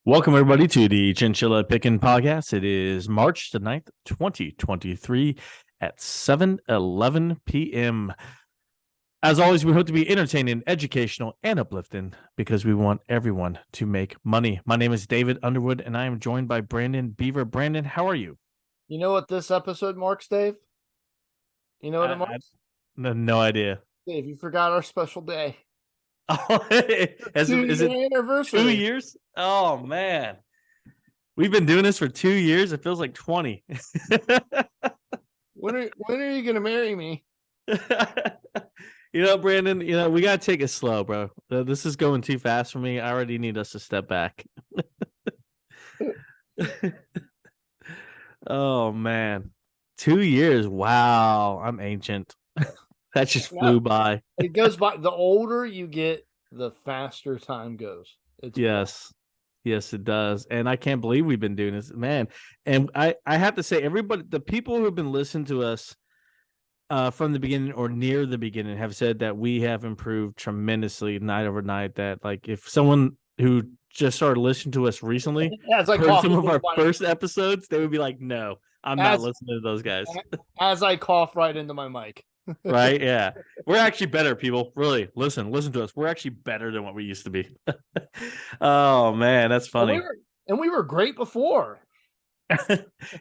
Welcome, everybody, to the Chinchilla Pickin' Podcast. It is March the 9th, 2023 at 7:11 p.m. As always, we hope to be entertaining, educational, and uplifting because we want everyone to make money. My name is David Underwood, and I am joined by Brandon Beaver. Brandon, how are you? You know what this episode marks, Dave? You know what it marks? No idea. Dave, you forgot our special day. Oh, is it Anniversary. 2 years? Oh, man. We've been doing this for 2 years. It feels like 20. When are you gonna marry me? Brandon, we got to take it slow, bro. This is going too fast for me. I already need us to step back. Oh, man. 2 years. Wow. I'm ancient. That just flew by. It goes by. The older you get, the faster time goes. Yes. Yes, it does. And I can't believe we've been doing this, man. And I have to say, everybody, the people who have been listening to us from the beginning or near the beginning have said that we have improved tremendously night over night. That, like, if someone who just started listening to us recently as I heard some of our first episodes, they would be like, no, I'm not listening to those guys. As I cough right into my mic. Right? Yeah. We're actually better, people. Really, listen to us. We're actually better than what we used to be. Oh, man, that's funny. And we were great before.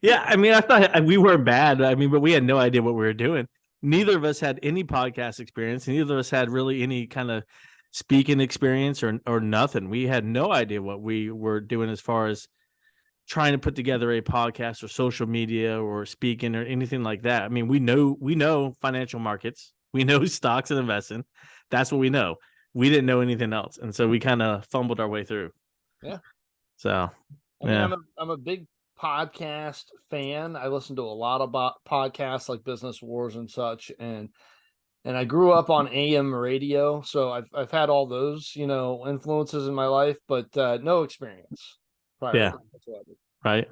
Yeah, I mean, I thought we were bad. I mean, but we had no idea what we were doing. Neither of us had any podcast experience. Neither of us had really any kind of speaking experience or nothing. We had no idea what we were doing as far as trying to put together a podcast or social media or speaking or anything like that. I mean, we know financial markets. We know stocks and investing. That's what we know. We didn't know anything else. And so we kind of fumbled our way through. Yeah. So, I mean, I'm a big podcast fan. I listen to a lot of podcasts like Business Wars and such, and I grew up on AM radio, so I've had all those influences in my life, but no experience prior to whatsoever. Right.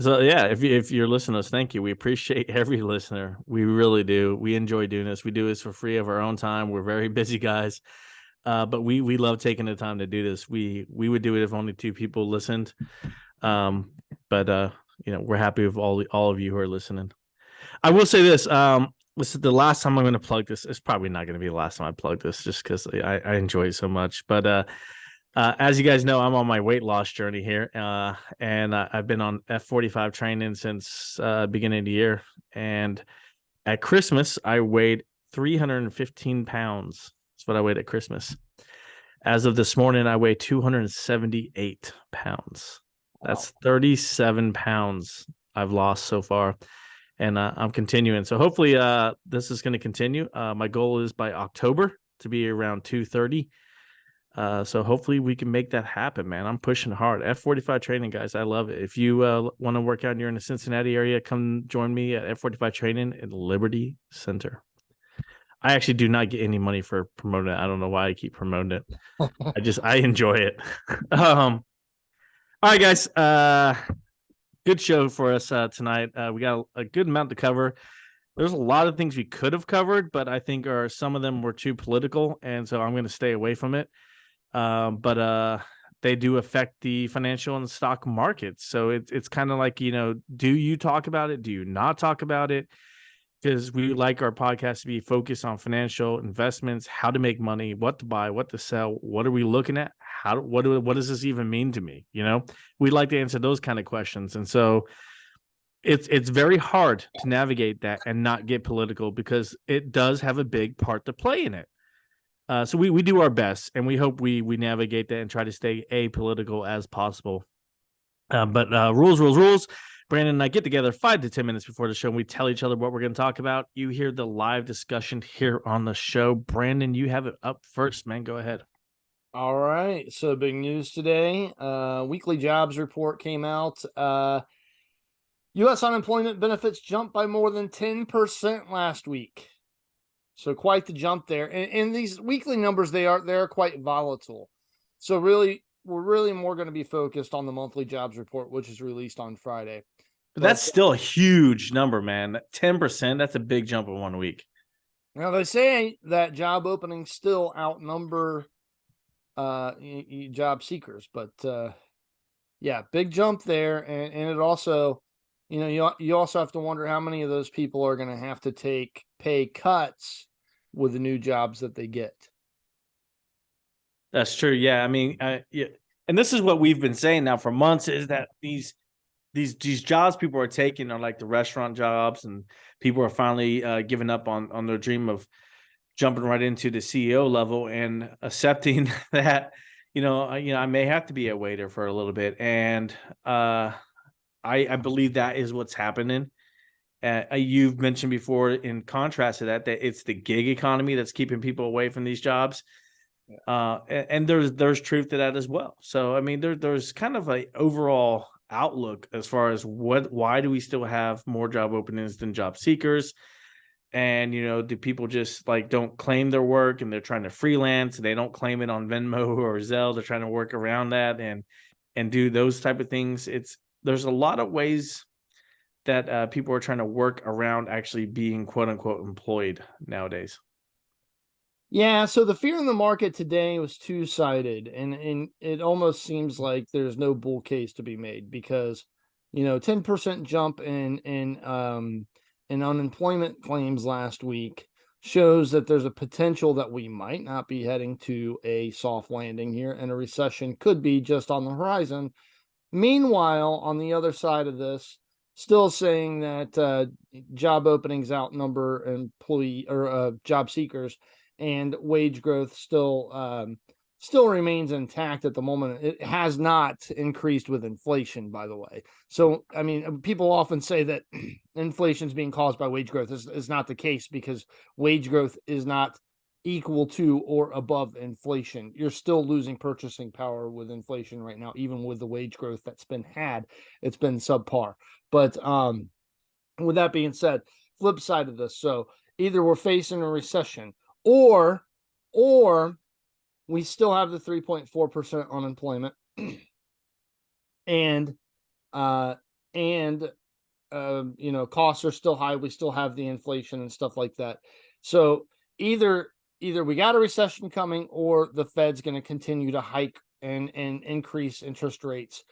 So yeah, if you're listening to us, thank you. We appreciate every listener. We really do. We enjoy doing this. We do this for free of our own time. We're very busy guys. But we love taking the time to do this. We would do it if only 2 people listened. But we're happy with all of you who are listening. I will say this. This is the last time I'm going to plug this. It's probably not going to be the last time I plug this, just because I enjoy it so much. But as you guys know, I'm on my weight loss journey here, and I've been on F45 training since beginning of the year. And at Christmas, I weighed 315 pounds. That's what I weighed at Christmas. As of this morning, I weigh 278 pounds. That's 37 pounds I've lost so far, and I'm continuing. So hopefully this is going to continue. My goal is by October to be around 230. So hopefully we can make that happen, man. I'm pushing hard. F45 training, guys. I love it. If you want to work out and you're in the Cincinnati area, come join me at F45 training in Liberty Center. I actually do not get any money for promoting it. I don't know why I keep promoting it. I enjoy it. All right, guys. Good show for us tonight. We got a good amount to cover. There's a lot of things we could have covered, but I think some of them were too political, and so I'm going to stay away from it. But they do affect the financial and stock markets. So it's kind of like, do you talk about it? Do you not talk about it? Because we like our podcast to be focused on financial investments, how to make money, what to buy, what to sell, what are we looking at? What does this even mean to me? We'd like to answer those kind of questions. And so it's very hard to navigate that and not get political, because it does have a big part to play in it. So we do our best, and we hope we navigate that and try to stay apolitical as possible. But rules. Brandon and I get together 5 to 10 minutes before the show, and we tell each other what we're going to talk about. You hear the live discussion here on the show. Brandon, you have it up first, man. Go ahead. All right. So big news today. Weekly jobs report came out. U.S. unemployment benefits jumped by more than 10% last week. So quite the jump there. And these weekly numbers, they're quite volatile. So really, we're really more going to be focused on the monthly jobs report, which is released on Friday. But that's still a huge number, man. 10%, that's a big jump in 1 week. Now, they say that job openings still outnumber job seekers, but Yeah, big jump there, and it also, you also have to wonder how many of those people are going to have to take pay cuts with the new jobs that they get. That's true. Yeah, I mean, yeah, and this is what we've been saying now for months is that these jobs people are taking are like the restaurant jobs, and people are finally giving up on their dream of jumping right into the CEO level and accepting that I may have to be a waiter for a little bit, and I believe that is what's happening. You've mentioned before, in contrast to that it's the gig economy that's keeping people away from these jobs. And there's truth to that as well. So I mean, there's kind of a overall outlook as far as why do we still have more job openings than job seekers? And do people just like don't claim their work and they're trying to freelance? They don't claim it on Venmo or Zelle. They're trying to work around that and do those type of things. There's a lot of ways that people are trying to work around actually being quote unquote employed nowadays. Yeah, so the fear in the market today was two-sided, and it almost seems like there's no bull case to be made because 10% jump in unemployment claims last week shows that there's a potential that we might not be heading to a soft landing here, and a recession could be just on the horizon. Meanwhile, on the other side of this, still saying that job openings outnumber employee or job seekers, and wage growth still remains intact at the moment. It has not increased with inflation, by the way. So, I mean, people often say that inflation is being caused by wage growth. Is not the case because wage growth is not equal to or above inflation. You're still losing purchasing power with inflation right now, even with the wage growth that's been had. It's been subpar. But with that being said, flip side of this. So either we're facing a recession or we still have the 3.4% unemployment and costs are still high. We still have the inflation and stuff like that. So either we got a recession coming or the Fed's going to continue to hike and increase interest rates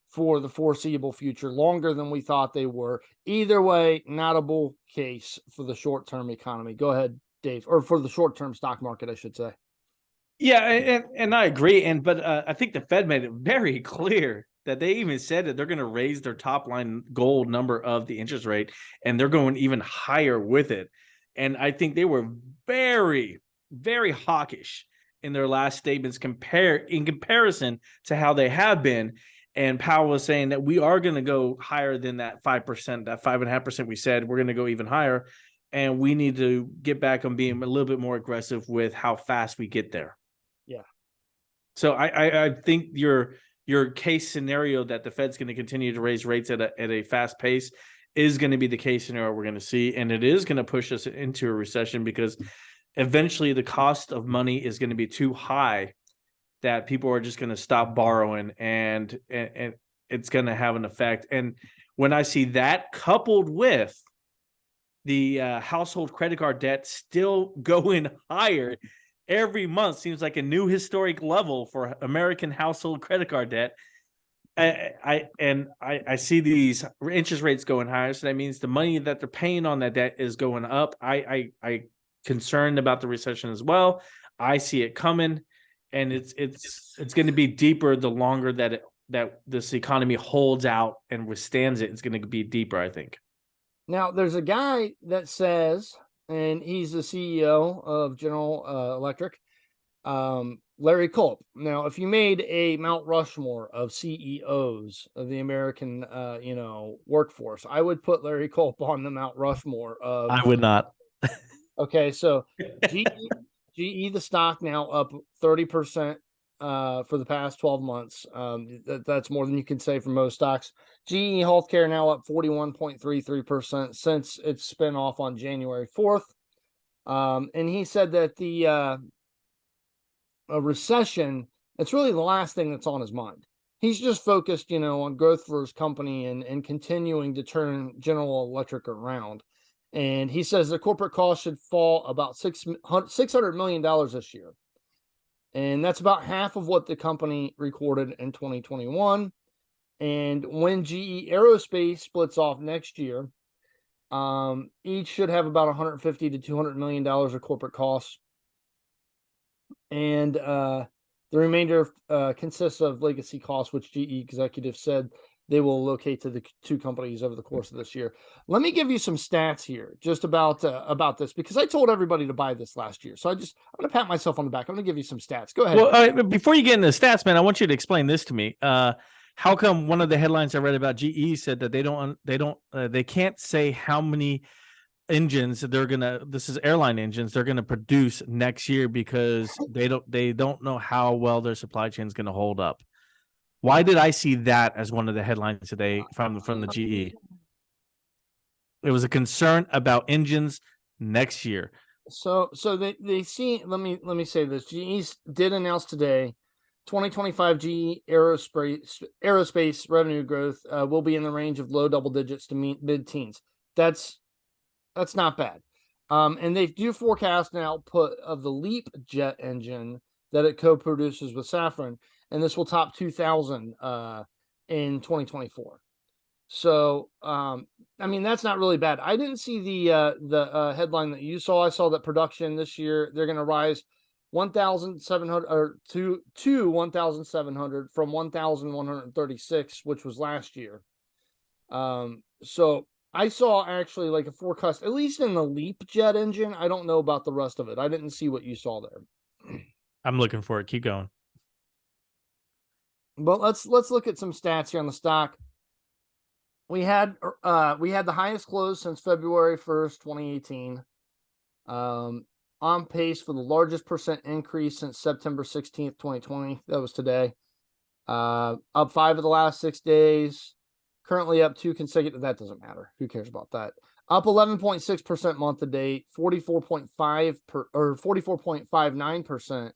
for the foreseeable future, longer than we thought they were. Either way, not a bull case for the short-term economy. Go ahead, Dave, or for the short-term stock market, I should say. Yeah, and I agree. But I think the Fed made it very clear that they even said that they're going to raise their top line goal number of the interest rate, and they're going even higher with it. And I think they were very, very hawkish in their last statements in comparison to how they have been. And Powell was saying that we are going to go higher than that 5%, that 5.5% we said. We're going to go even higher, and we need to get back on being a little bit more aggressive with how fast we get there. Yeah. So I think your case scenario that the Fed's going to continue to raise rates at a fast pace is going to be the case scenario we're going to see, and it is going to push us into a recession because eventually the cost of money is going to be too high that people are just going to stop borrowing, and it's going to have an effect. And when I see that coupled with the household credit card debt still going higher every month, seems like a new historic level for American household credit card debt. I see these interest rates going higher, so that means the money that they're paying on that debt is going up. I concerned about the recession as well. I see it coming, and it's going to be deeper the longer that this economy holds out and withstands it. It's going to be deeper, I think. Now, there's a guy that says, and he's the CEO of General Electric, Larry Culp. Now, if you made a Mount Rushmore of CEOs of the American, workforce, I would put Larry Culp on the Mount Rushmore of. I would not. Okay, so GE, the stock now up 30% for the past 12 months. That's more than you can say for most stocks. GE Healthcare now up 41.33% since its spinoff on January 4th. And he said that a recession, it's really the last thing that's on his mind. He's just focused, on growth for his company and continuing to turn General Electric around. And he says the corporate cost should fall about $600 million this year. And that's about half of what the company recorded in 2021. And when GE Aerospace splits off next year, each should have about 150 to $200 million of corporate costs. And the remainder consists of legacy costs, which GE executives said they will locate to the two companies over the course of this year. Let me give you some stats here just about this, because I told everybody to buy this last year. So I'm going to pat myself on the back. I'm going to give you some stats. Go ahead. Well, before you get into the stats, man, I want you to explain this to me. How come one of the headlines I read about GE said that they can't say how many engines this is airline engines they're gonna produce next year because they don't know how well their supply chain is gonna hold up. Why did I see that as one of the headlines today from the GE? It was a concern about engines next year. So they see. Let me say this. GE did announce today, 2025 GE aerospace revenue growth will be in the range of low double digits to mid teens. That's not bad. And they do forecast an output of the LEAP jet engine that it co-produces with Safran, and this will top 2,000 in 2024. So, I mean, that's not really bad. I didn't see the headline that you saw. I saw that production this year, they're going to rise 1,700 or to 1,700 from 1,136, which was last year. So I saw actually like a forecast, at least in the LEAP jet engine. I don't know about the rest of it. I didn't see what you saw there. I'm looking for it. Keep going. But let's look at some stats here on the stock. We had the highest close since February 1st, 2018. On pace for the largest percent increase since September 16th, 2020. That was today. Up 5 of the last 6 days. Currently up 2 consecutive. That doesn't matter. Who cares about that? Up 11.6% month to date, 44.59%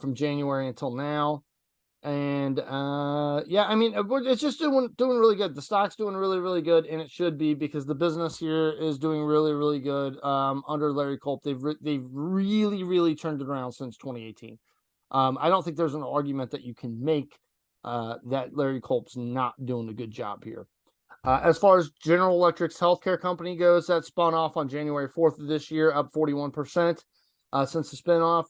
from January until now. And yeah, I mean, it's just doing really good. The stock's doing really, really good, and it should be, because the business here is doing really, really good under Larry Culp. They've really, really turned it around since 2018. I don't think there's an argument that you can make that Larry Culp's not doing a good job here. As far as General Electric's healthcare company goes, that spun off on January 4th of this year, up 41% since the spinoff.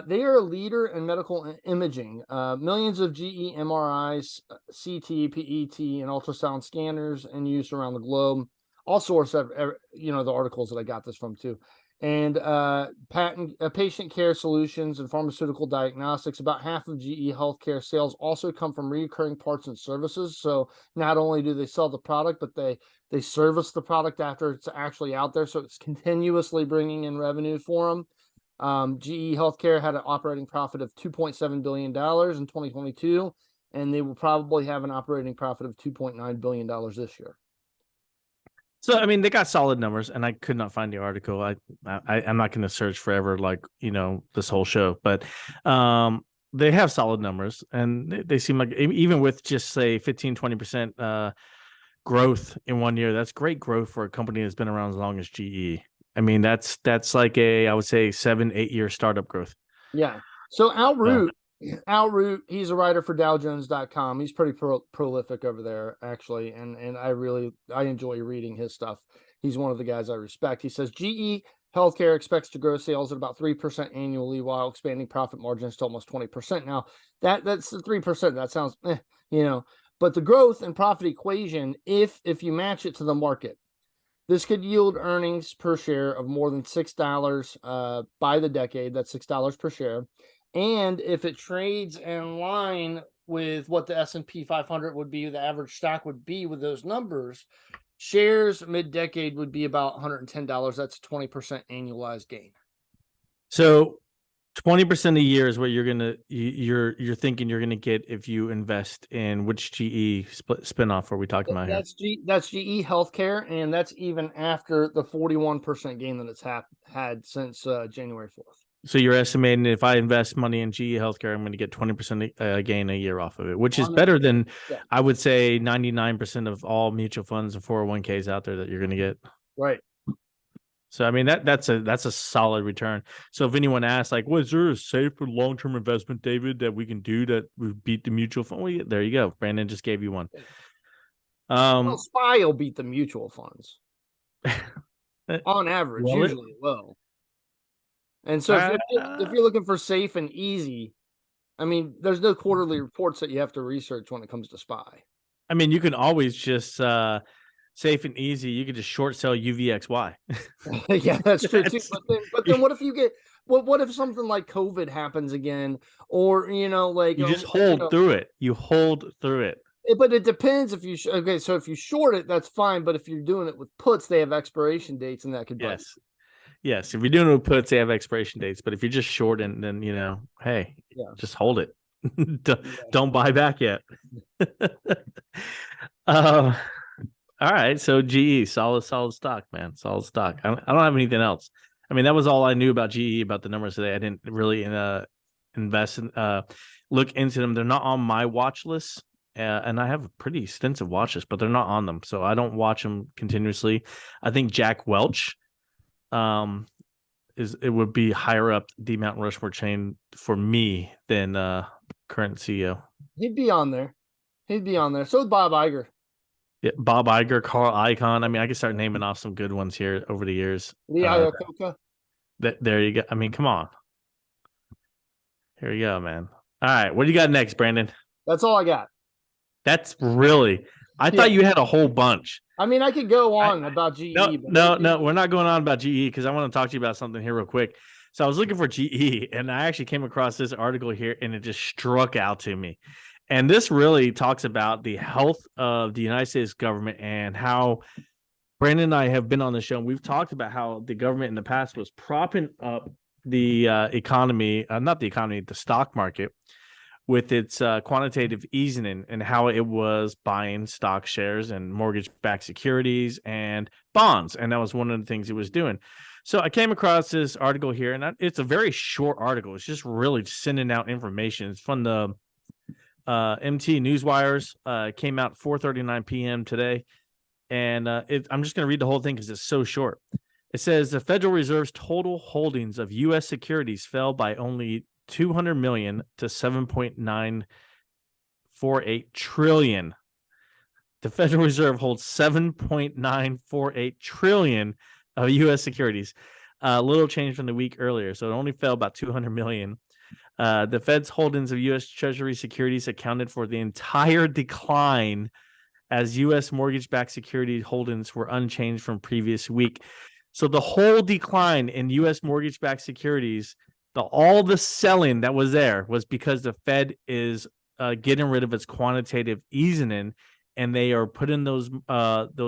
They are a leader in medical imaging. Millions of GE MRIs, CT, PET, and ultrasound scanners in use around the globe. All sorts of, the articles that I got this from too. And patient care solutions and pharmaceutical diagnostics. About half of GE healthcare sales also come from recurring parts and services. So not only do they sell the product, but they service the product after it's actually out there. So it's continuously bringing in revenue for them. GE Healthcare had an operating profit of $2.7 billion in 2022, and they will probably have an operating profit of $2.9 billion this year. So, I mean, they got solid numbers, and I could not find the article. I'm not going to search forever, like, this whole show, but they have solid numbers, and they seem like, even with just say 15-20% growth in 1 year, that's great growth for a company that's been around as long as GE. I mean, that's like I would say 7-8 year startup growth. Yeah. So Al Root, he's a writer for DowJones.com. He's pretty prolific over there, actually, and I enjoy reading his stuff. He's one of the guys I respect. He says GE Healthcare expects to grow sales at about 3% annually while expanding profit margins to almost 20%. Now, that's the 3%. That sounds, but the growth and profit equation, if you match it to the market, this could yield earnings per share of more than $6 by the decade. That's $6 per share. And if it trades in line with what the S&P 500 would be, the average stock would be with those numbers, shares mid-decade would be about $110. That's a 20% annualized gain. So 20% a year is what you're thinking you're gonna get if you invest in which GE spinoff are we talking about here? That's GE Healthcare, and that's even after the 41% gain that it's had since January 4th. So you're estimating if I invest money in GE Healthcare, I'm going to get 20% gain a year off of it, which is better than I would say 99% of all mutual funds and 401ks out there that you're going to get. Right. So I mean that's a solid return. So if anyone asks like, "Was there a safe or long term investment, David, that we can do that we beat the mutual fund?" Well, there you go. Brandon just gave you one. Well, Um, SPY will beat the mutual funds on average, will it? usually will. And so Uh, if you're looking for safe and easy, I mean, there's no quarterly reports that you have to research when it comes to SPY. I mean, you can always just safe and easy. You could just short sell UVXY. Yeah, that's true too. That's, But then what if you get what if something like COVID happens again, or like you just hold through it. You hold through it. but it depends if you okay. So if you short it, that's fine. But if you're doing it with puts, they have expiration dates, and that could bite. Yes. Yes. If you're doing it with puts, they have expiration dates. But if you're just short and then, hey, Yeah. just hold it. don't, Yeah. don't buy back yet. uh, all right. So GE, solid stock, man. Solid stock. I don't have anything else. I mean, that was all I knew about GE, about the numbers today. I didn't really invest in, look into them. They're not on my watch list. And I have a pretty extensive watch list, but they're not on them. So I don't watch them continuously. I think Jack Welch it would be higher up the Mount Rushmore chain for me than current CEO. He'd be on there. He'd be on there. So would Bob Iger. Yeah, Bob Iger, Carl Icahn. I mean, I can start naming off some good ones here over the years. Lee Iacocca. There you go. I mean, come on. Here you go, man. All right, what do you got next, Brandon? That's all I got. That's really. I thought you had a whole bunch. I mean, I could go on about GE. No, we're not going on about GE because I want to talk to you about something here real quick. So I was looking for GE, and I actually came across this article here, and it just struck out to me. And this really talks about the health of the United States government and how Brandon and I have been on the show, and we've talked about how the government in the past was propping up the economy, not the economy, the stock market, with its quantitative easing and how it was buying stock shares and mortgage-backed securities and bonds. And that was one of the things it was doing. So I came across this article here, and it's a very short article. It's just really sending out information. It's from the MT Newswires. Came out 4:39 p.m. today. And I'm just going to read the whole thing because it's so short. It says the Federal Reserve's total holdings of U.S. securities fell by only 200 million to 7.948 trillion. The Federal Reserve holds 7.948 trillion of U.S. securities. A little change from the week earlier, so it only fell about 200 million. The Fed's holdings of U.S. Treasury securities accounted for the entire decline, as U.S. mortgage-backed security holdings were unchanged from previous week. So the whole decline in U.S. mortgage-backed securities, all the selling that was there was because the Fed is getting rid of its quantitative easing, and they are putting those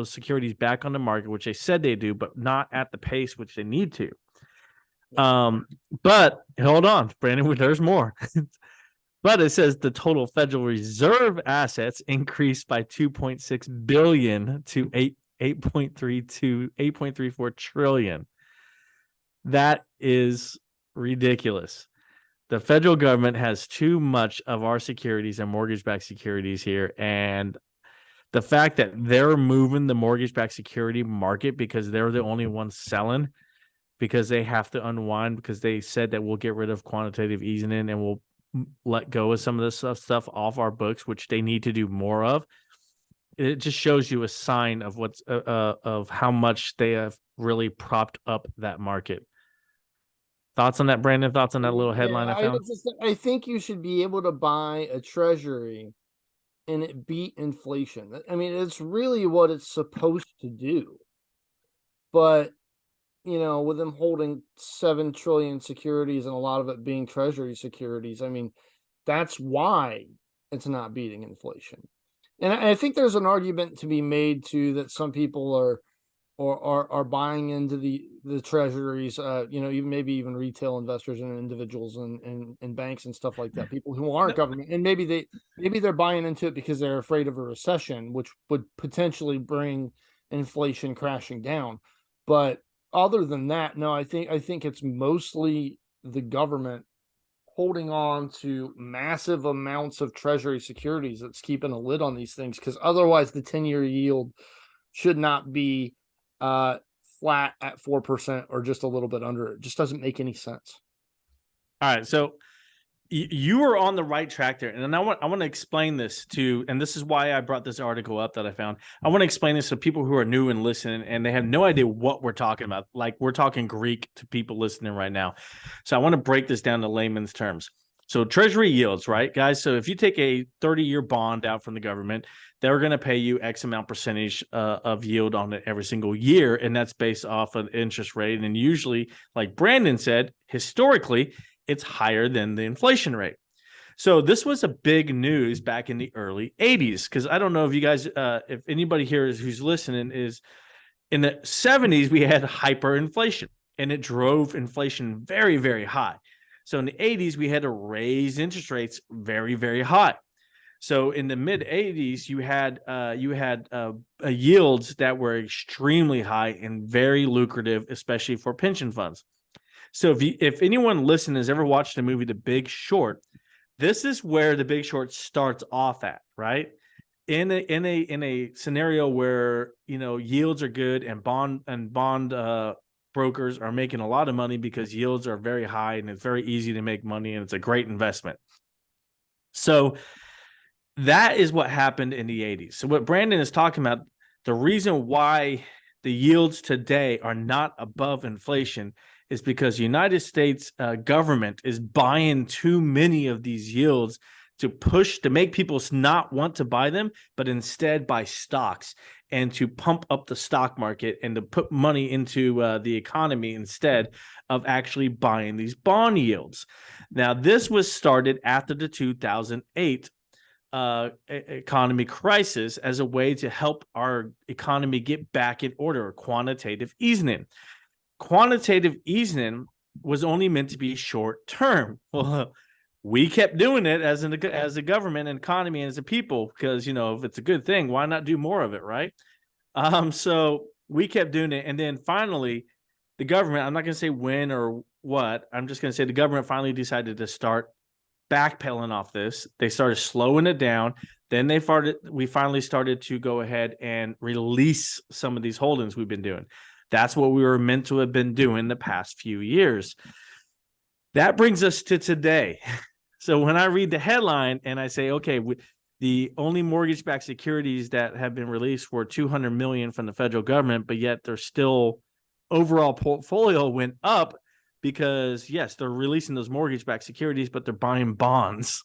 securities back on the market, which they said they do, but not at the pace which they need to. But hold on, Brandon, there's more. But it says the total Federal Reserve assets increased by 2.6 billion to 8.34 trillion. That is ridiculous. The federal government has too much of our securities and mortgage-backed securities here, and the fact that they're moving the mortgage-backed security market because they're the only ones selling, because they have to unwind, because they said that we'll get rid of quantitative easing and we'll let go of some of this stuff off our books, which they need to do more of. It just shows you a sign of what's of how much they have really propped up that market. Thoughts on that, Brandon? Thoughts on that little headline I found? I think you should be able to buy a treasury and it beat inflation. I mean, it's really what it's supposed to do. But with them holding 7 trillion securities and a lot of it being treasury securities, I mean, that's why it's not beating inflation. And I think there's an argument to be made too that some people are buying into the treasuries, even maybe even retail investors and individuals and banks and stuff like that, people who aren't government, and maybe they're buying into it because they're afraid of a recession, which would potentially bring inflation crashing down. But other than that, no, I think it's mostly the government holding on to massive amounts of treasury securities that's keeping a lid on these things, because otherwise the 10-year yield should not be flat at 4% or just a little bit under it. Just doesn't make any sense. All right, so you are on the right track there, and I want to explain this to, and this is why I brought this article up that I found. I want to explain this to people who are new and listening, and they have no idea what we're talking about. Like, we're talking Greek to people listening right now. So I want to break this down to layman's terms. So treasury yields, right, guys? So if you take a 30-year bond out from the government, they're going to pay you X amount percentage of yield on it every single year, and that's based off of interest rate. And usually, like Brandon said, historically, it's higher than the inflation rate. So this was a big news back in the early 80s, because I don't know if you guys, if anybody here who's listening is, in the 70s, we had hyperinflation, and it drove inflation very, very high. So in the 80s, we had to raise interest rates very, very high. So in the mid 80s, you had yields that were extremely high and very lucrative, especially for pension funds. So if anyone listening has ever watched the movie The Big Short, this is where The Big Short starts off at, right? In a scenario where, you know, yields are good and bond brokers are making a lot of money because yields are very high and it's very easy to make money and it's a great investment. So that is what happened in the 80s. So what Brandon is talking about, the reason why the yields today are not above inflation is because the United States government is buying too many of these yields to make people not want to buy them, but instead buy stocks, and to pump up the stock market and to put money into the economy instead of actually buying these bond yields. Now, this was started after the 2008 economy crisis as a way to help our economy get back in order, quantitative easing. Quantitative easing was only meant to be short term. Well, we kept doing it as a government and economy and as a people, because, you know, if it's a good thing, why not do more of it, right? So we kept doing it, and then finally, the government, I'm not going to say when or what, I'm just going to say the government finally decided to start backpedaling off this. They started slowing it down. Then we finally started to go ahead and release some of these holdings we've been doing. That's what we were meant to have been doing the past few years. That brings us to today. So when I read the headline and I say, okay, the only mortgage-backed securities that have been released were $200 million from the federal government, but yet they're still, overall portfolio went up because, yes, they're releasing those mortgage-backed securities, but they're buying bonds.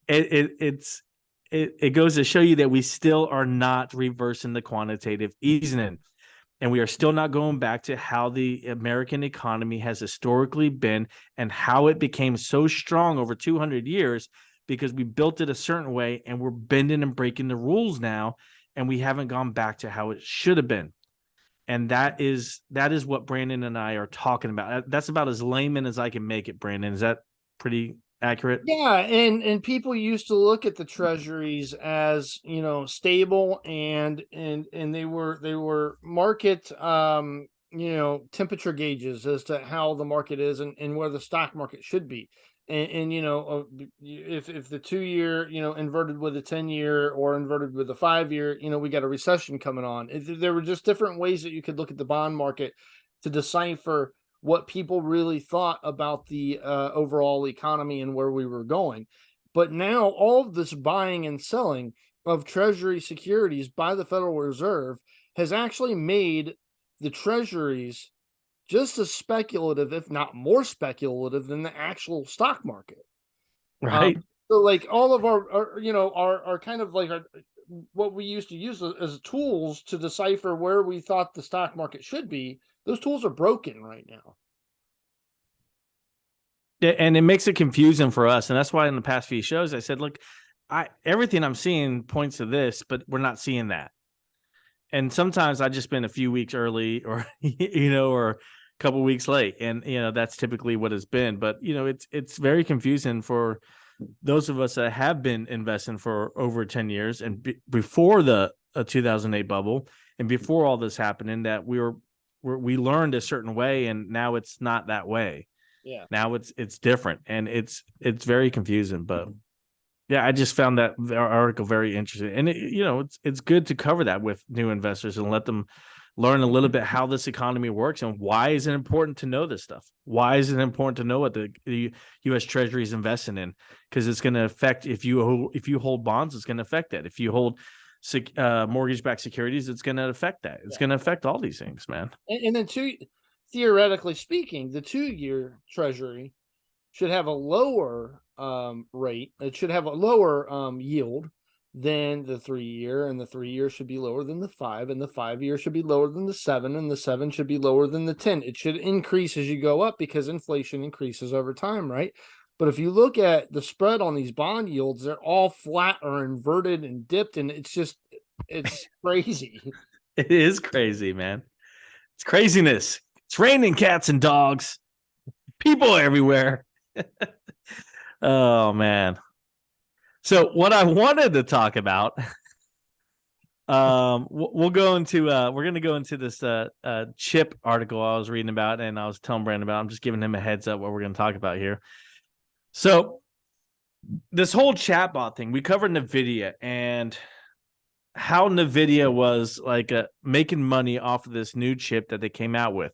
It goes to show you that we still are not reversing the quantitative easing. And we are still not going back to how the American economy has historically been and how it became so strong over 200 years, because we built it a certain way and we're bending and breaking the rules now, and we haven't gone back to how it should have been. And that is what Brandon and I are talking about. That's about as layman as I can make it, Brandon. Is that pretty accurate? Yeah, and people used to look at the treasuries as, you know, stable and they were market you know, temperature gauges as to how the market is and where the stock market should be. And you know, if the 2-year, you know, inverted with a 10-year or inverted with a 5-year, you know, we got a recession coming on. There were just different ways that you could look at the bond market to decipher what people really thought about the overall economy and where we were going. But now all of this buying and selling of treasury securities by the Federal Reserve has actually made the treasuries just as speculative, if not more speculative, than the actual stock market. Right. So like all of our you know, our kind of like what we used to use as tools to decipher where we thought the stock market should be, those tools are broken right now. And it makes it confusing for us. And that's why in the past few shows, I said, look, everything I'm seeing points to this, but we're not seeing that. And sometimes I just been a few weeks early or, you know, or a couple weeks late. And, you know, that's typically what it's been. But, you know, it's very confusing for those of us that have been investing for over 10 years and before the 2008 bubble and before all this happening, that we learned a certain way, and now it's not that way. Yeah. Now it's different, and it's very confusing. But yeah, I just found that article very interesting, and you know, it's good to cover that with new investors and let them learn a little bit how this economy works and why is it important to know this stuff. Why is it important to know what the U.S. Treasury is investing in? Because it's going to affect, if you hold bonds, it's going to affect that. If you hold mortgage-backed securities, it's going to affect that. It's going to affect all these things, man. And then theoretically speaking, the 2-year Treasury should have a lower rate. It should have a lower yield than the 3-year, and the 3-year should be lower than the 5, and the 5-year should be lower than the 7, and the 7 should be lower than the 10. It should increase as you go up because inflation increases over time, right? But if you look at the spread on these bond yields, they're all flat or inverted and dipped, and it's crazy. It is crazy, man. It's craziness. It's raining cats and dogs. People everywhere. Oh, man. So what I wanted to talk about, we'll go into, we're going to go into this chip article I was reading about, and I was telling Brandon about. I'm just giving him a heads up what we're going to talk about here. So this whole chatbot thing, we covered NVIDIA and how NVIDIA was like making money off of this new chip that they came out with.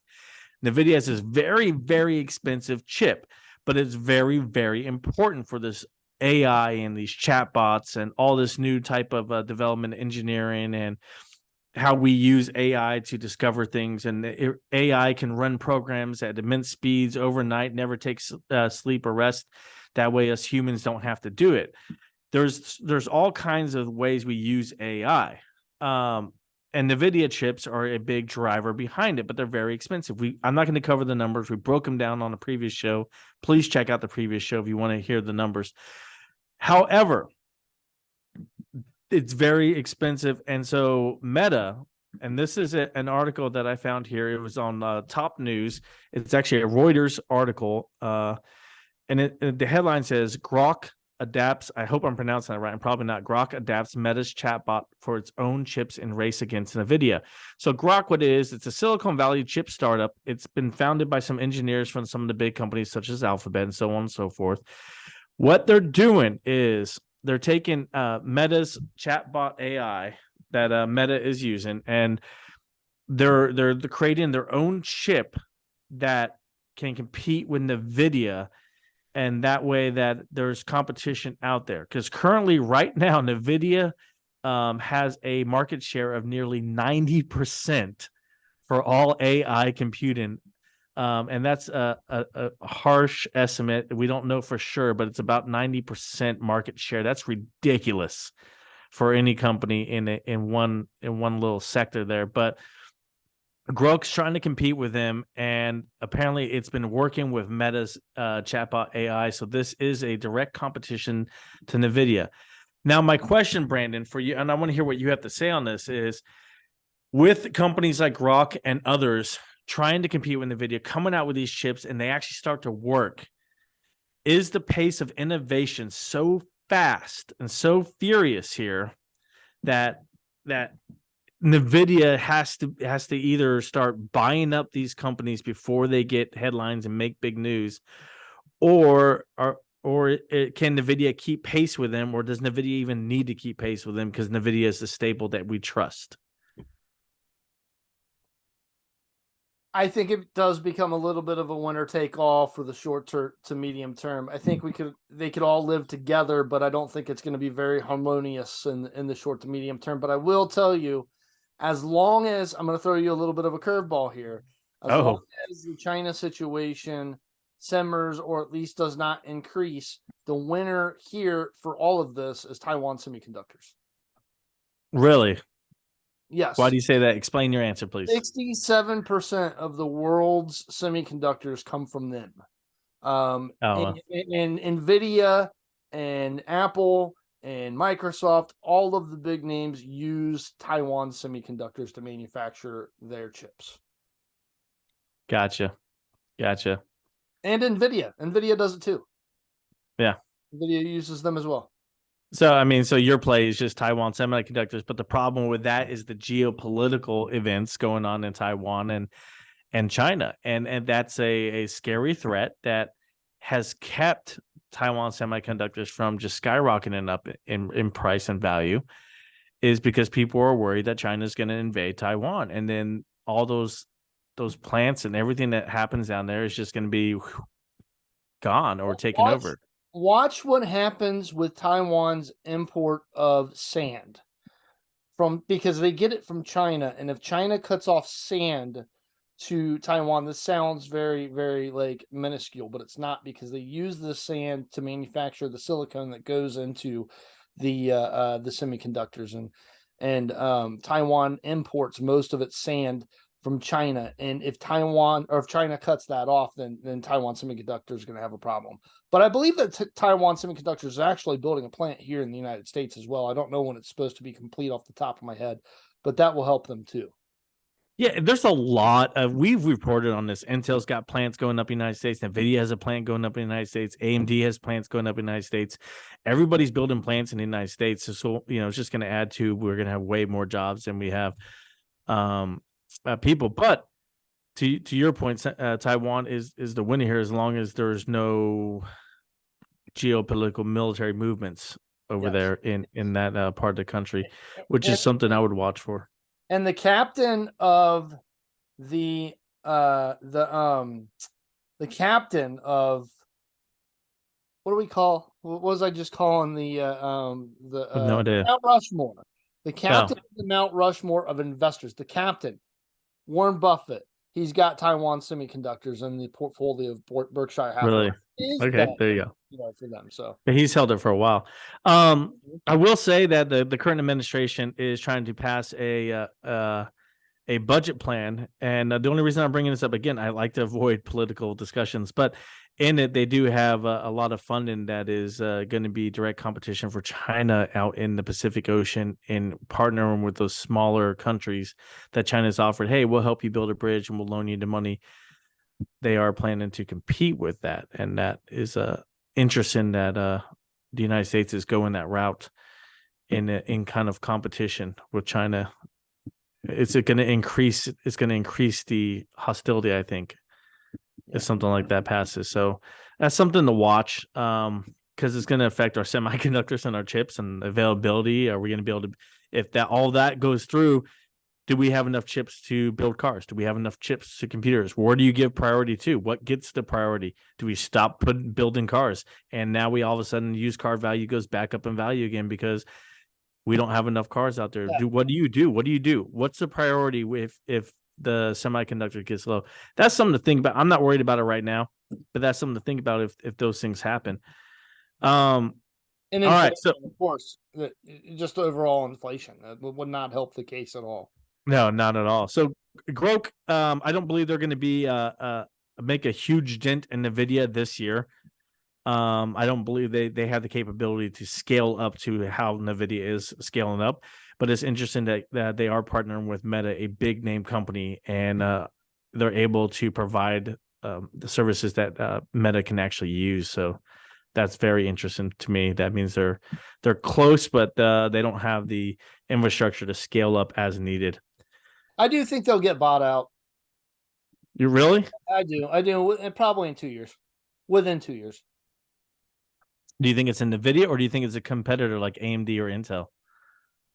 NVIDIA has this very, very expensive chip, but it's very, very important for this AI and these chatbots and all this new type of development engineering and how we use AI to discover things. And AI can run programs at immense speeds overnight, never takes sleep or rest. That way us humans don't have to do it. There's all kinds of ways we use AI. And NVIDIA chips are a big driver behind it, but they're very expensive. I'm not going to cover the numbers. We broke them down on a previous show. Please check out the previous show if you want to hear the numbers. However, it's very expensive. And so Meta, and this is an article that I found here. It was on Top News. It's actually a Reuters article. And the headline says, Grok adapts, I hope I'm pronouncing that right, I'm probably not. Grok adapts Meta's chatbot for its own chips in race against NVIDIA. So Grok, what it is, it's a Silicon Valley chip startup. It's been founded by some engineers from some of the big companies such as Alphabet and so on and so forth. What they're doing is they're taking Meta's chatbot AI that Meta is using, and they're creating their own chip that can compete with NVIDIA. And that way that there's competition out there. Because currently, right now, NVIDIA has a market share of nearly 90% for all AI computing. And that's a harsh estimate. We don't know for sure, but it's about 90% market share. That's ridiculous for any company in one little sector there. But Grok's trying to compete with them, and apparently it's been working with Meta's chatbot AI. So this is a direct competition to NVIDIA. Now, my question, Brandon, for you, and I want to hear what you have to say on this, is with companies like Grok and others trying to compete with NVIDIA, coming out with these chips, and they actually start to work, is the pace of innovation so fast and so furious here that NVIDIA has to either start buying up these companies before they get headlines and make big news, or can NVIDIA keep pace with them, or does NVIDIA even need to keep pace with them because NVIDIA is the staple that we trust? I think it does become a little bit of a winner take all for the short to medium term. I think they could all live together, but I don't think it's going to be very harmonious in the short to medium term. But I will tell you, as long as I'm going to throw you a little bit of a curveball here, as long as the China situation simmers or at least does not increase, the winner here for all of this is Taiwan Semiconductors. Really? Yes. Why do you say that? Explain your answer, please. 67% of the world's semiconductors come from them. And NVIDIA and Apple and Microsoft, all of the big names use Taiwan Semiconductors to manufacture their chips. Gotcha. And NVIDIA does it too. Yeah. NVIDIA uses them as well. So, I mean, so your play is just Taiwan Semiconductors, but the problem with that is the geopolitical events going on in Taiwan and China. And that's a scary threat that has kept Taiwan Semiconductors from just skyrocketing up in price and value. is because people are worried that China is going to invade Taiwan, and then all those plants and everything that happens down there is just going to be gone or taken over. Watch what happens with Taiwan's import of sand because they get it from China, and if China cuts off sand to Taiwan, this sounds very, very like minuscule, but it's not, because they use the sand to manufacture the silicone that goes into the semiconductors, and Taiwan imports most of its sand from China, and if China cuts that off, then Taiwan Semiconductor is going to have a problem. But I believe that Taiwan Semiconductor is actually building a plant here in the United States as well. I don't know when it's supposed to be complete off the top of my head, but that will help them too. Yeah, there's a lot of, we've reported on this. Intel's got plants going up in the United States. NVIDIA has a plant going up in the United States. AMD has plants going up in the United States. Everybody's building plants in the United States. So it's just going to add to, we're going to have way more jobs than we have people. But to your point, Taiwan is the winner here, as long as there's no geopolitical military movements over there in that part of the country, which is something I would watch for. And the captain of the captain of, what do we call, what was I just calling No idea. Mount Rushmore? The captain of the Mount Rushmore of investors, the captain, Warren Buffett. He's got Taiwan Semiconductors in the portfolio of Berkshire Hathaway. Really? Okay, there you go. For them, so he's held it for a while. I will say that the current administration is trying to pass a budget plan, and the only reason I'm bringing this up again, I like to avoid political discussions, but in it they do have a lot of funding that is going to be direct competition for China out in the Pacific Ocean, in partnering with those smaller countries that China's offered. Hey, we'll help you build a bridge and we'll loan you the money. They are planning to compete with that, and that is interesting that the United States is going that route in kind of competition with China. It's going to increase the hostility, I think, if something like that passes. So that's something to watch, because it's going to affect our semiconductors and our chips and availability. Are we going to be able to, if that all that goes through, do we have enough chips to build cars? Do we have enough chips to computers? Where do you give priority to? What gets the priority? Do we stop building cars? And now we all of a sudden used car value goes back up in value again because we don't have enough cars out there. Yeah. What do you do? What do you do? What's the priority if the semiconductor gets low? That's something to think about. I'm not worried about it right now, but that's something to think about if those things happen. And all right, so of course, just overall inflation would not help the case at all. No, not at all. So Grok, I don't believe they're going to be make a huge dent in NVIDIA this year. I don't believe they have the capability to scale up to how NVIDIA is scaling up. But it's interesting that they are partnering with Meta, a big name company, and they're able to provide the services that Meta can actually use. So that's very interesting to me. That means they're close, but they don't have the infrastructure to scale up as needed. I do think they'll get bought out. You really? I do. Probably in 2 years. Within 2 years. Do you think it's in NVIDIA, or do you think it's a competitor like AMD or Intel?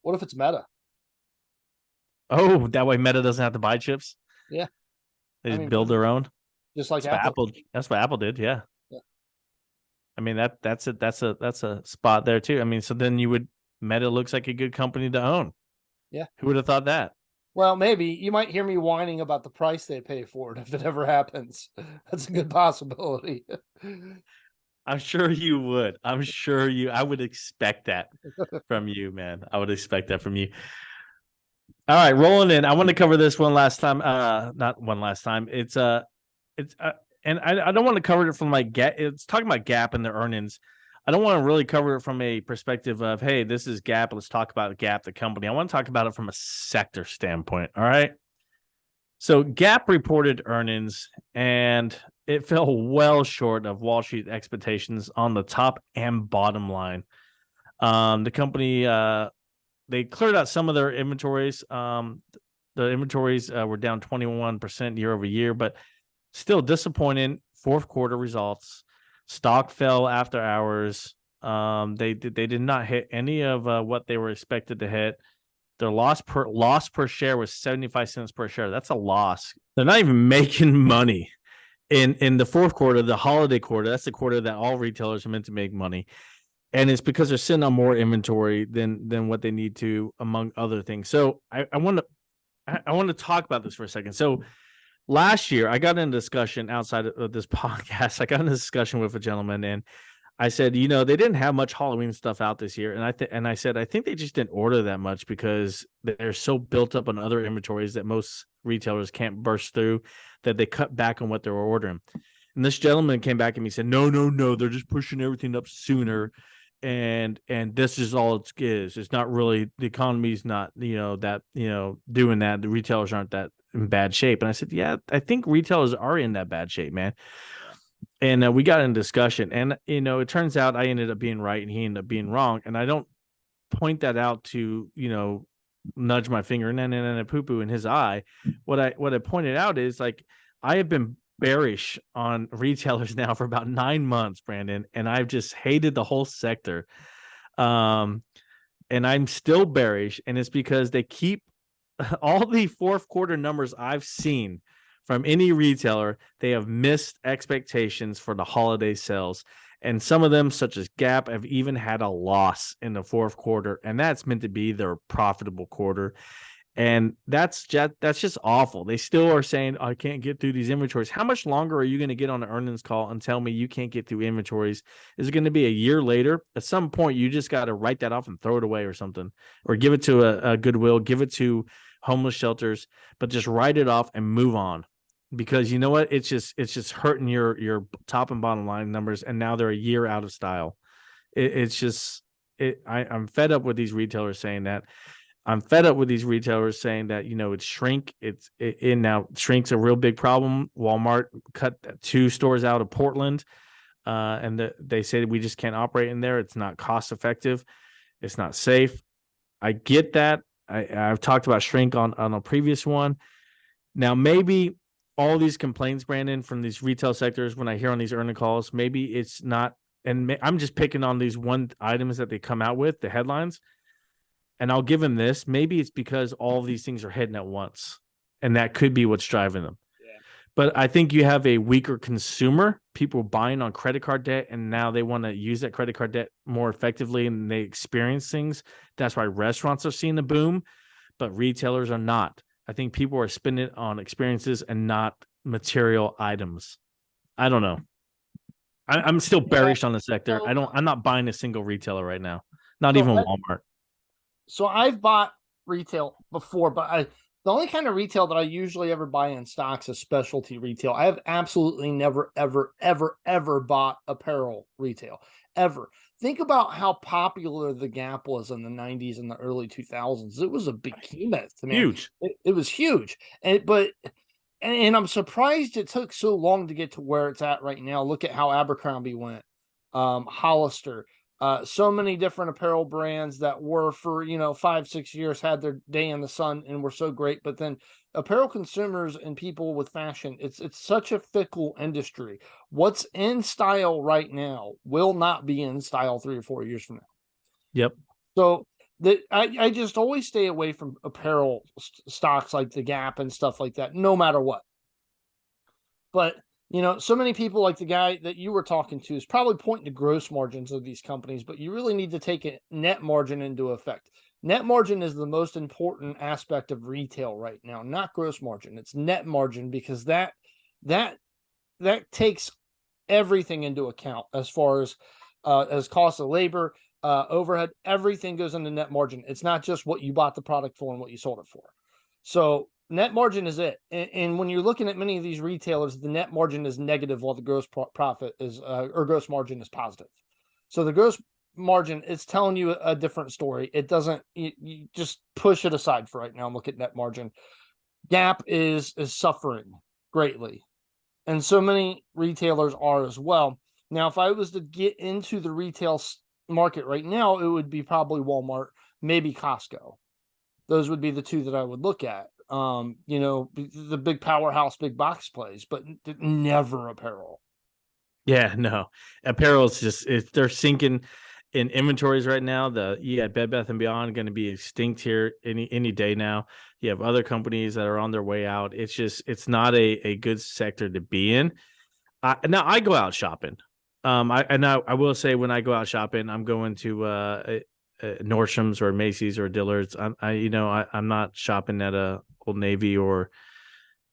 What if it's Meta? Oh, that way Meta doesn't have to buy chips? Yeah. They build their own? Just like Apple. That's what Apple did, yeah. I mean, that's a spot there too. I mean, so then Meta looks like a good company to own. Yeah. Who would have thought that? Well, maybe you might hear me whining about the price they pay for it if it ever happens. That's a good possibility. I'm sure you would. I would expect that from you, man. I would expect that from you. All right, rolling in. I want to cover this one last time. Not one last time. And I don't want to cover it from like it's talking about Gap and the earnings. I don't want to really cover it from a perspective of, hey, this is Gap. Let's talk about Gap, the company. I want to talk about it from a sector standpoint. All right. So Gap reported earnings, and it fell well short of Wall Street expectations on the top and bottom line. The company, they cleared out some of their inventories. The inventories were down 21% year over year, but still disappointing fourth quarter results. Stock fell after hours. They did not hit any of what they were expected to hit. Their loss per share was 75 cents per share. That's a loss. They're not even making money in the fourth quarter, the holiday quarter. That's the quarter that all retailers are meant to make money, and it's because they're sitting on more inventory than what they need to, among other things. So I want to talk about this for a second. So last year, I got in a discussion outside of this podcast. I got in a discussion with a gentleman, and I said, they didn't have much Halloween stuff out this year, and I said I think they just didn't order that much because they're so built up on other inventories that most retailers can't burst through, that they cut back on what they were ordering. And this gentleman came back and he said, no, they're just pushing everything up sooner, and this is all it is. It's not really, the economy's not that doing that. The retailers aren't that in bad shape. And I said, yeah, I think retailers are in that bad shape, man. And we got in discussion, and it turns out I ended up being right and he ended up being wrong. And I don't point that out to nudge my finger and poo poo in his eye. What I pointed out is, like, I have been bearish on retailers now for about 9 months, Brandon, and I've just hated the whole sector. And I'm still bearish, and it's because they keep all the fourth quarter numbers I've seen from any retailer. They have missed expectations for the holiday sales. And some of them, such as Gap, have even had a loss in the fourth quarter. And that's meant to be their profitable quarter. And that's just awful. They still are saying, I can't get through these inventories. How much longer are you going to get on an earnings call and tell me you can't get through inventories? Is it going to be a year later? At some point, you just got to write that off and throw it away or something, or give it to a Goodwill, give it to homeless shelters, but just write it off and move on. Because you know what? It's just hurting your top and bottom line numbers, and now they're a year out of style. I'm fed up with these retailers saying that. I'm fed up with these retailers saying that, it's shrink. Now shrink's a real big problem. Walmart cut 2 stores out of Portland, and they say we just can't operate in there. It's not cost effective. It's not safe. I get that. I've talked about shrink on a previous one. Now, maybe all these complaints, Brandon, from these retail sectors, when I hear on these earning calls, maybe it's not, and I'm just picking on these one items that they come out with, the headlines, and I'll give them this. Maybe it's because all of these things are hitting at once, and that could be what's driving them. Yeah. But I think you have a weaker consumer, people buying on credit card debt, and now they want to use that credit card debt more effectively, and they experience things. That's why restaurants are seeing a boom, but retailers are not. I think people are spending it on experiences and not material items. I don't know. I'm still bearish on the sector. I'm not buying a single retailer right now. Not even Walmart. So I've bought retail before, but the only kind of retail that I usually ever buy in stocks is specialty retail. I have absolutely never, ever, ever, ever bought apparel retail, ever. Think about how popular the Gap was in the 90s and the early 2000s. It was a behemoth, man. Huge. It was huge. And I'm surprised it took so long to get to where it's at right now. Look at how Abercrombie went, Hollister, so many different apparel brands that were for 5-6 years, had their day in the sun and were so great. But then apparel consumers and people with fashion, it's such a fickle industry. What's in style right now will not be in style 3 or 4 years from now. Yep. So I just always stay away from apparel stocks like the Gap and stuff like that, no matter what. But so many people, like the guy that you were talking to, is probably pointing to gross margins of these companies, but you really need to take a net margin into effect. Net margin is the most important aspect of retail right now, not gross margin. It's net margin, because that takes everything into account as far as cost of labor, overhead. Everything goes into net margin. It's not just what you bought the product for and what you sold it for. So net margin is it. And when you're looking at many of these retailers, the net margin is negative while the gross profit is or gross margin is positive. So the gross margin, it's telling you a different story. It doesn't, you just push it aside for right now and look at net margin. Gap is suffering greatly, and so many retailers are as well. Now, if I was to get into the retail market right now, it would be probably Walmart, maybe Costco. Those would be the two that I would look at. The big powerhouse, big box plays, but never apparel. Yeah, no, apparel is they're sinking. in inventories right now. Bed Bath and Beyond going to be extinct here any day now. You have other companies that are on their way out. It's not a good sector to be in. Now I go out shopping. I will say when I go out shopping, I'm going to Nordstrom's or Macy's or Dillard's. I'm not shopping at a Old Navy or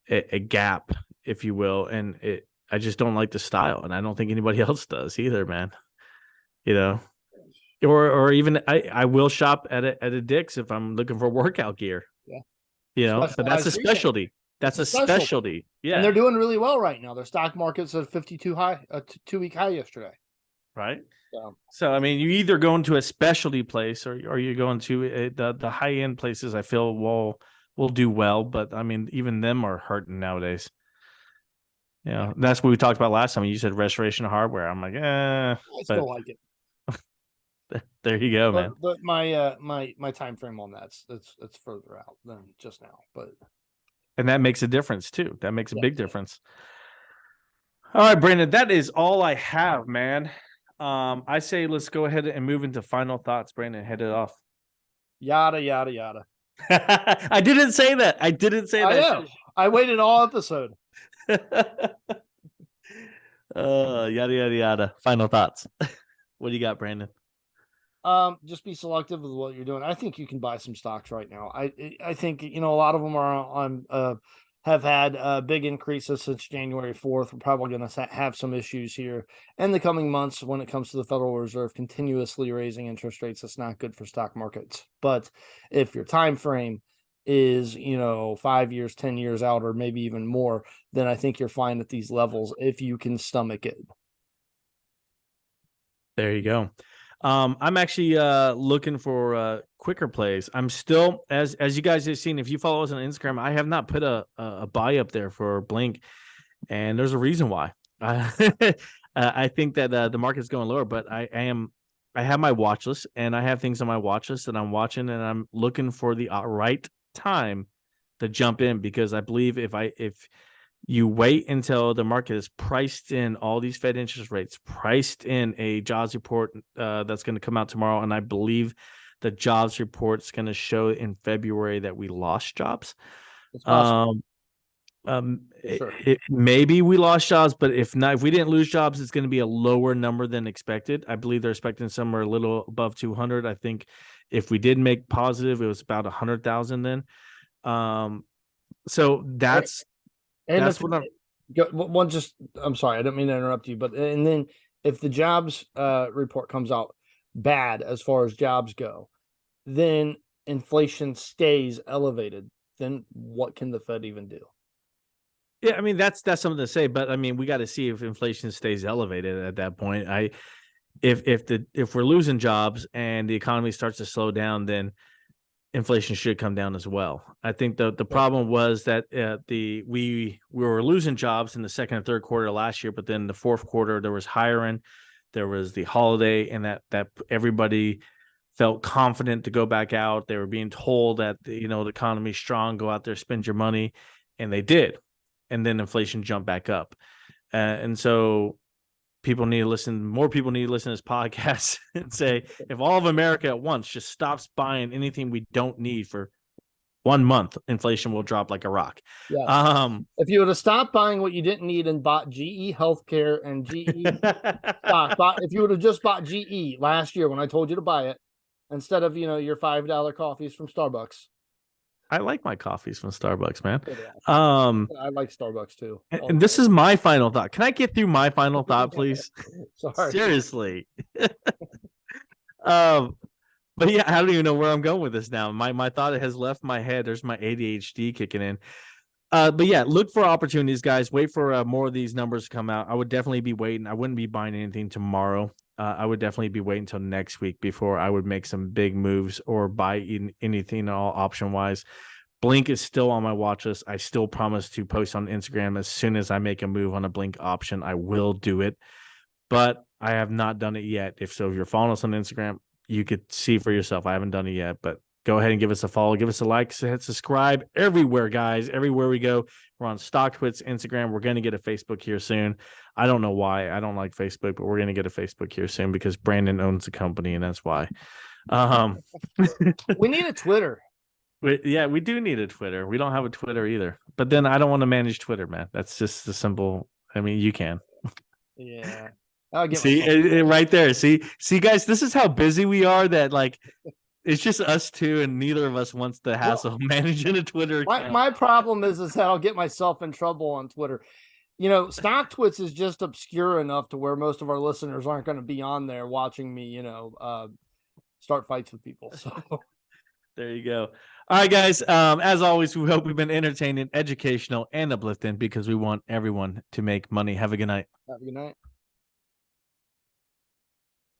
a Gap, if you will, and I just don't like the style, and I don't think anybody else does either, man. You know, or even I will shop at a Dick's if I'm looking for workout gear. Yeah. But that's a Specialized retail. specialty. That's It's a a specialty. specialty. And they're Yeah. doing really well right now. Their stock market's at 52 high, a 2-week high yesterday. Right. So So I mean, you either go into a specialty place or you go into the high end places. I feel will do well, but I mean, even them are hurting nowadays. That's what we talked about last time. You said Restoration Hardware. I'm like, I but still like it. there you go, man. But my time frame on it's further out than just now. But And that makes a difference too. That makes a big yeah. difference. All right, Brandon, that is all I have, man. I say let's go ahead and move into final thoughts. Brandon, head it off. Yada yada yada. I didn't say that. I didn't say I that. know. I waited all episode. Yada yada yada. Final thoughts. What do you got, Brandon? Just be selective with what you're doing. I think you can buy some stocks right now. I think a lot of them are on have had big increases since January 4th. We're probably going to have some issues here in the coming months when it comes to the Federal Reserve continuously raising interest rates. It's not good for stock markets. But if your time frame is 5 years, 10 years out, or maybe even more, then I think you're fine at these levels if you can stomach it. There you go. I'm actually looking for quicker plays. I'm still, as you guys have seen, if you follow us on Instagram, I have not put a buy up there for Blink, and there's a reason why. I think that the market's going lower, but I have my watch list, and I have things on my watch list that I'm watching, and I'm looking for the right time to jump in, because I believe if you wait until the market is priced in all these Fed interest rates, priced in a jobs report that's going to come out tomorrow. And I believe the jobs report is going to show in February that we lost jobs. It's possible. Sure. Maybe we lost jobs, but if we didn't lose jobs, it's going to be a lower number than expected. I believe they're expecting somewhere a little above 200. I think if we did make positive, it was about 100,000 then. So that's. And that's what I'm sorry, I don't mean to interrupt you, but and then if the jobs report comes out bad as far as jobs go, then inflation stays elevated. Then what can the Fed even do? Yeah, I mean that's something to say, but I mean we got to see if inflation stays elevated at that point. If we're losing jobs and the economy starts to slow down, then inflation should come down as well. I think the problem was that we were losing jobs in the second and third quarter last year, but then the fourth quarter there was hiring, there was the holiday, and that everybody felt confident to go back out. They were being told that the economy's strong, go out there, spend your money, and they did, and then inflation jumped back up, and so more people need to listen to this podcast and say, if all of America at once just stops buying anything we don't need for 1 month, inflation will drop like a rock. Yeah. If you would have stopped buying what you didn't need and bought GE Healthcare and GE stock, if you would have just bought GE last year when I told you to buy it, instead of your $5 coffees from Starbucks. I like my coffees from Starbucks, man. I like Starbucks too. And this is my final thought. Can I get through my final thought, please? Sorry. Seriously. But yeah, I don't even know where I'm going with this now. My thought has left my head. There's my ADHD kicking in. But yeah, look for opportunities, guys. Wait for more of these numbers to come out. I would definitely be waiting. I wouldn't be buying anything tomorrow. I would definitely be waiting until next week before I would make some big moves or buy anything at all option wise. Blink is still on my watch list. I still promise to post on Instagram as soon as I make a move on a Blink option. I will do it, but I have not done it yet. If you're following us on Instagram, you could see for yourself. I haven't done it yet, but go ahead and give us a follow, give us a like, hit subscribe everywhere, guys. Everywhere we go, we're on StockTwits, Instagram. We're going to get a Facebook here soon. I don't know why. I don't like Facebook, but we're going to get a Facebook here soon because Brandon owns the company, and that's why. We need a Twitter. We do need a Twitter. We don't have a Twitter either. But then I don't want to manage Twitter, man. That's just the simple. I mean, you can. Yeah. I'll get See right there. See, guys, this is how busy we are that like it's just us two, and neither of us wants the hassle of managing a Twitter account. My problem is that I'll get myself in trouble on Twitter. You know, StockTwits is just obscure enough to where most of our listeners aren't going to be on there watching me, you know, start fights with people. So there you go. All right, guys. As always, we hope we've been entertaining, educational, and uplifting because we want everyone to make money. Have a good night. have a good night.